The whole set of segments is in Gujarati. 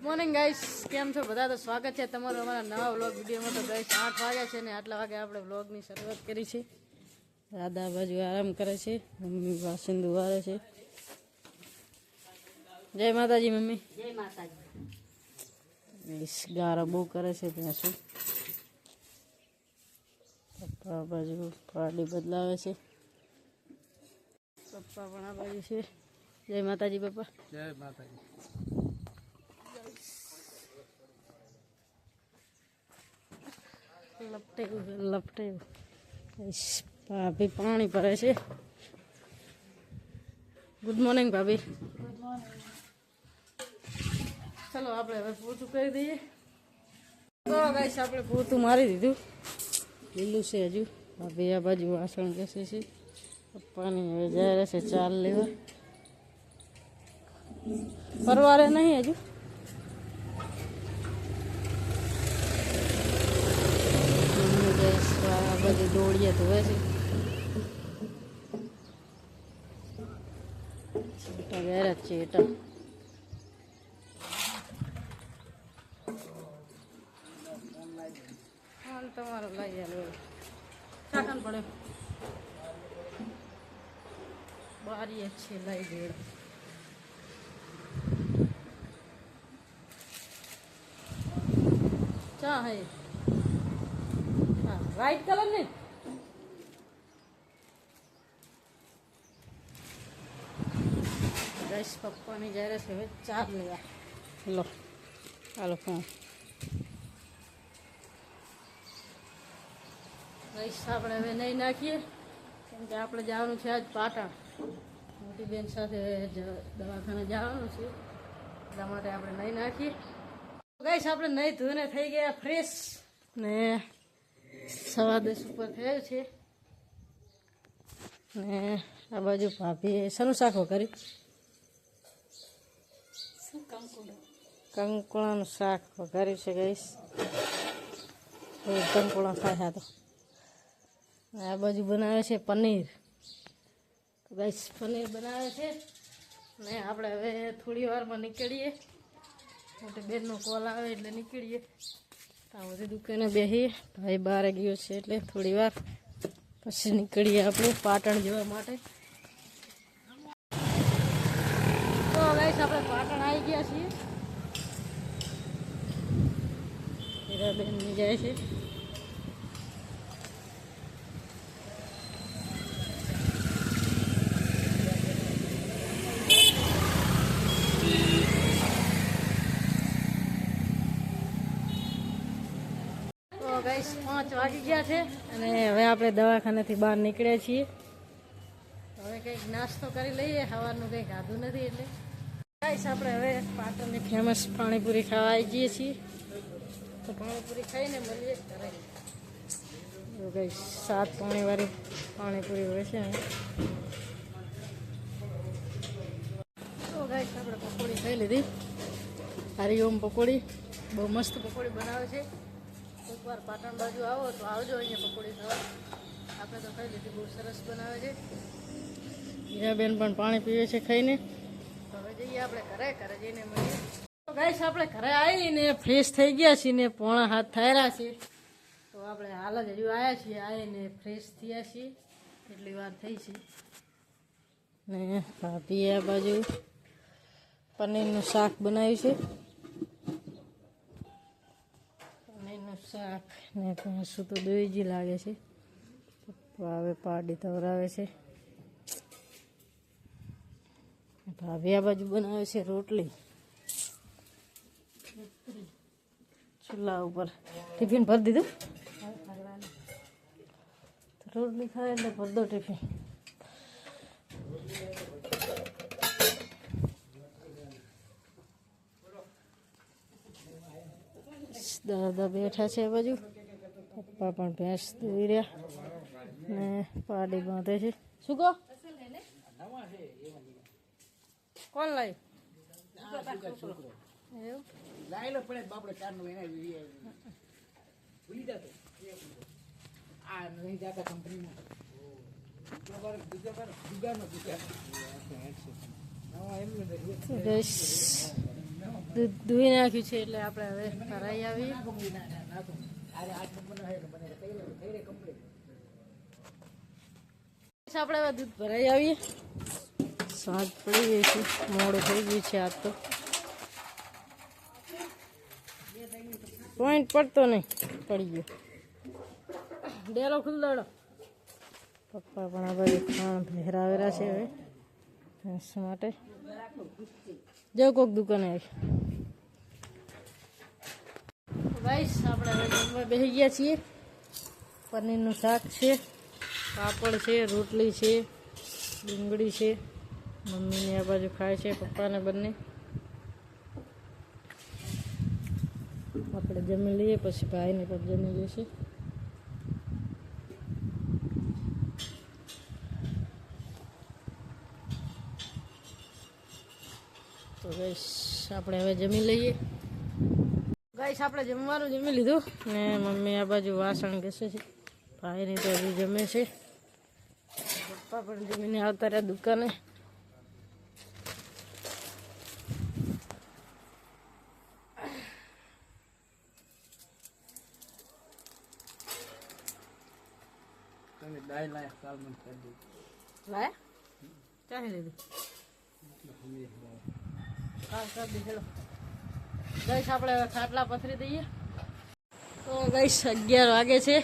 મોર્નિંગ ગાઈસ, કેમ છો બધા? તો સ્વાગત છે તમારું અમારા નવા વ્લોગ વિડીયોમાં. તો ગાઈસ 8 વાગ્યા છે ને આટલા વાગે આપણે વ્લોગની શરૂઆત કરી છે. દાદા બાજુ આરામ કરે છે, મમ્મી વાસણ ધુવારે છે. જય માતાજી મમ્મી. જય માતાજી. ગાઈસ ગારા બહુ કરે છે ત્યાં શું. પપ્પા બાજુ પાડી બદલાવે છે. પપ્પા પણ આ બાજુ છે. જય માતાજી પપ્પા. જય માતાજી. લપટેવું ભાભી પાણી ભરે છે. ગુડ મોર્નિંગ ભાભી. Good morning. ચલો આપણે હવે પોતું કરી દઈએ. તો ગાઈસ આપણે પોતું મારી દીધું, લીલું છે હજુ. ભાભી આ બાજુ વાસણ ઘસે છે. પપ્પાની હવે જાય રહેશે ચાલ લેવા. પરવારે નહીં હજુ. આ બધી દોડીએ ધોવે છે. ચેટા ગયા ચેટા. હાલ તમારો લઈ આલો ચાકન પડે બારી છે લઈ દેડ. ચા હે व्हाइट कलर ने गाइस पप्पा ने जा रहे से चार लिया. लो हेलो फोन गाइस આપણે હવે નહીં નાખીએ કેમ કે આપણે જવાનું છે આજ પાટણ. મોટી બેન સાથે દવાખાને જવાનું છે એટલા માટે આપણે નહીં નાખીએ. ગાઈસ આપણે નહીં ધોઈને થઈ ગયા ફ્રેશ ને 10:15 ઉપર થયો છે ને આ બાજુ ભાભીએ શેનું શાક કર્યું? કંકોડાનું શાક વઘાર્યું છે ગાઈસ. કંકોડા ખાયા તો આ બાજુ બનાવે છે પનીર. ગાઈસ પનીર બનાવે છે ને આપણે હવે થોડી વારમાં નીકળીએ. મોટી બેનનો કોલ આવે એટલે નીકળીએ. આ બધી દુકાને બેસીએ. ભાઈ બહાર ગયો છે એટલે થોડી વાર પછી નીકળીએ આપણે પાટણ જવા માટે. તો ગાઈસ આપણે પાટણ આવી ગયા છીએ. હીરાબેન જાય છે. ગાઈસ 5 વાગી ગયા છે અને હવે આપણે દવાખાનેથી બહાર નીકળ્યા છીએ. હવે કંઈક નાસ્તો કરી લઈએ. સવારનું કંઈ ખાધું નથી એટલે ગાઈસ આપણે હવે પાટણની ફેમસ પાણીપુરી ખાવા આવી જઈએ છીએ. તો પાણીપુરી ખાઈને મળીએ ઘરે. તો ગાઈસ 7 પાણીવાળી પાણીપુરી હોય છે. તો ગાઈસ આપણે પકોડી ખાઈ લીધી. હરિઓમ પકોડી બહુ મસ્ત પકોડી બનાવે છે. એકવાર પાટણ બાજુ આવો તો આવજો અહીંયા પકોડી ખાવા. આપણે તો ખાઈ લીધી, બહુ સરસ બનાવે છે. હીરાબેન પણ પાણી પીવે છે ખાઈને. તો હવે જઈએ આપણે ઘરે જઈને મળીએ. તો ગાઈસ આપણે ઘરે આવીને ફ્રેશ થઈ ગયા છીએ ને 6:45 થયેલા છે. તો આપણે હાલ જ હજુ આવ્યા છીએ. આવીને ફ્રેશ થયા છીએ એટલી વાર થઈ છે ને ભાભીએ આ બાજુ પનીરનું શાક બનાવ્યું છે. શાક ને ભેંસું તો દોઈજી લાગે છે. હવે પાડી તવરાવે છે. ભાભી આ બાજુ બનાવે છે રોટલી ચૂલા ઉપર. ટિફિન ભરી દીધું. રોટલી ખાય એટલે ભર દો ટિફિન. દાદા બેઠા છે આ બાજુ. પપ્પા પણ ભેંસ દોઈ રહ્યા ને પાડી બાંધે છે. શું કહો? કોણ લાવી? દૂધ ધોઈ નાખ્યું છે એટલે આપણે હવે ભરાઈ આવીએ. આપણે હવે દૂધ ભરાઈ આવીએ. સાંજ પડી ગઈ છે, મોડું થઈ ગયું છે આજ તો. પોઈન્ટ પડતો નહીં, પડી ગયો. ડેલો ખુલ્લો. પપ્પા પણ આ બાજુ ખાણ ભેરાવેલા છે હવે ભેંસ માટે. જો કોઈક દુકાને આવી. ગાઈસ આપણે હવે જમવા બેસી ગયા છીએ. પનીરનું શાક છે, પાપડ છે, રોટલી છે, ડુંગળી છે. મમ્મીને આ બાજુ ખાય છે, પપ્પાને બંને. આપણે જમી લઈએ પછી ભાઈને પણ જમી લેશે. તો ગાઈસ આપણે હવે જમી લઈએ. ગાઈસ આપણે જમવાનું જમી લીધું ને મમ્મી આ બાજુ વાસણ ઘસે છે. ભાઈની તો હજી જમે છે. પપ્પા પણ જમીને આવતા રહ્યા દુકાને. લાયા ચાહી લીધું. ગઈશ આપણે હવે ખાટલા પથરી દઈએ. તો ગઈશ 11 વાગે છે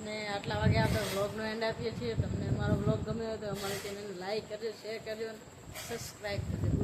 ને આટલા વાગે આપણે બ્લોગનો એન્ડ આપીએ છીએ. તમને અમારો બ્લોગ ગમ્યો હોય તો અમારી ચેનલને લાઈક કરજો, શેર કરજો અને સબસ્ક્રાઈબ કરજો.